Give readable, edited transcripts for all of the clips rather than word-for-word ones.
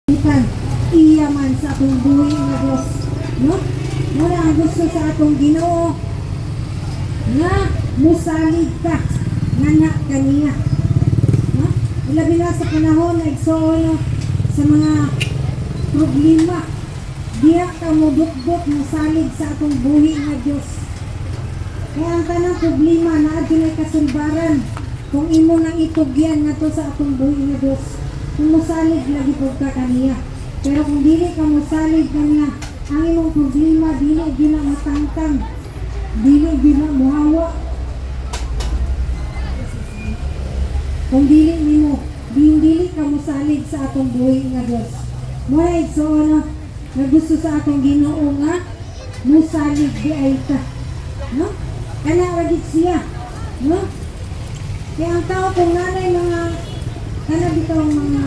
iya man sa atong buhi nga Dios, no? Muna ang gusto sa atong Ginoo nga musalig ka nga kaniya, no? Ilabi na sa panahon na igsoon sa mga problema, diya ka mo bukbok musalig sa atong buhi nga Dios. Kaya ang tanang problema na adunay kasulbaran kung imo nang itugyan nga to sa atong buhi nga Dios. Kung musalig lagi po ka kaniya. Pero kung dili ka musalig kaniya, ang imong problema dili gina matangtang, dili gina muhawa. Kung dili ka musalig sa atong buhi nga Dios. Muna igsoon na gusto sa atong Ginoo nga musalig di ay ka, no? Kana ragit siya, no? Kaya ang tao kung nanay mga kana bitaw mga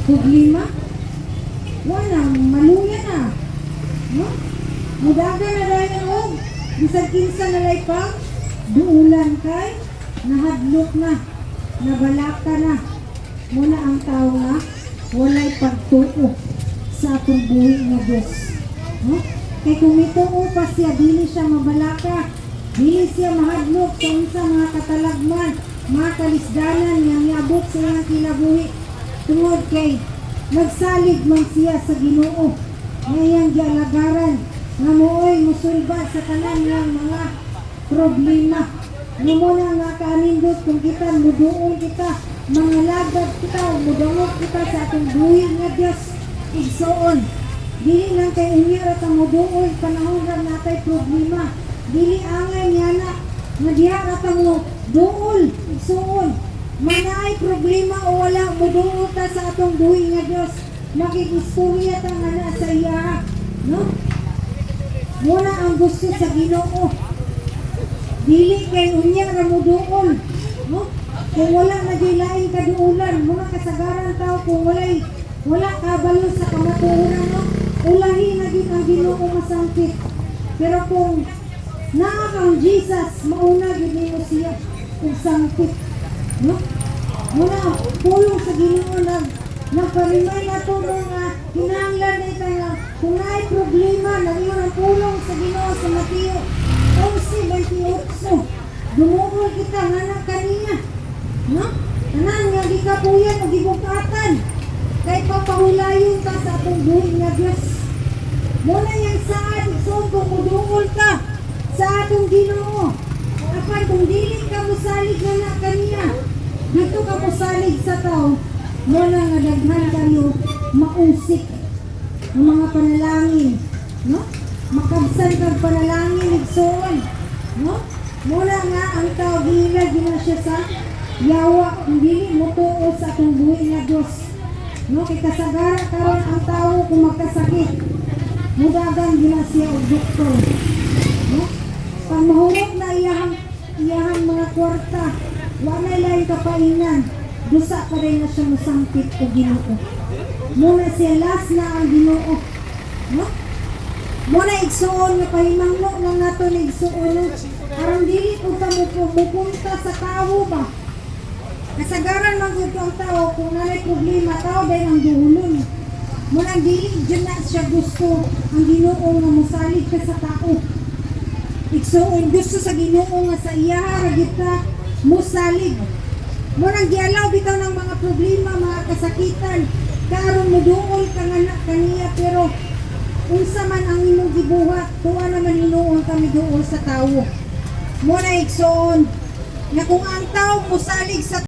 problema, wala maluya na, no? Mudaga na dahil ang og bisag kinsa na lay pang duulan kay nahadlok na, nabalaka na. Muna ang tao nga walay pagtuo sa atong buhi nga Dios, no? Kay kung ituo pa siya, dili siya mabalaka, dili siya mahadlok sa unsa mga katalagman, mga kalisdanan nga niabot sa iyang kinabuhi. Tungod kay nagsalig man siya sa Ginoo ngayang gialagaran nga mooy musulbad sa tanan niyang mga problema. Nga muna nga kaanindot kung kita muduol kita, mga lagad kita, mudungog kita sa atong buhi nga Dios. Igsoon, dili lang kay unya ra ta muduol panahon ra natay problema, dili angay niya na nga diha ra ta mo duol. Igsoon, manay problema o wala muduol ta sa atong buhi nga Dios, makikistorya ta nga na sa iya, no? Muna ang gusto sa Ginoo, dili kay unya ra muduol, no? Kung wala na di laing kaduulan, muna kasagaran tao kung wala kabalo sa kamatuoran, no? Ulahi na din ang Ginoo masangkit. Pero kung naa kang Jesus, mauna gid mo siya kung sangkit, no? Muna ang pulong sa Ginoo nagparimay na to nga kinahanglan na ito nga kung naay problema, nag-iyon ang pulong sa Ginoo sa Mateo 11:28. Dumugol kita nga na kaniya, no? Tanan nga di ka puyan o gibukatan kay papahulayon ka sa atong buhi nga Dios. Muna yang saad igsoon kung mudungol ka sa atong Ginoo, apan kung dili ka musalig nga kaniya, dito ka musalig sa tao, muna nga daghan kayo mausik ng mga panalangin, no? Makabsan kag panalangin igsoon, no? Muna nga ang tao gilag gina siya sa yawa, dili mutuo sa atong buhi nga Dios, no? Kay kasagaran karon ang tao kung magkasakit, mudagan gina siya og doktor, no? Pag mahurot na iyahang mga kwarta, wala lain kapainan, dusa pa rin na siya musangkit o Ginoo. Muna siya last na ang Ginoo, no? Muna igsuon nga pahimangno lang nato ni igsuon aron dili ko ta mupunta sa tao ba. Kasagaran man gud ang tao kung nanay problema, tao dahil ang duulon. Muna dili dyan na siya gusto ang Ginoo nga musalig ka sa tao. Igsuon gusto sa Ginoo nga sa iya ragit ka musalig. Muna gialaw bitaw ng mga problema, mga kasakitan, karon muduol ka nga na kaniya, pero unsa man ang imong gibuhat, tuwa naman hinuon kami duol sa tao. Muna igsoon nga kung ang tao musalig sa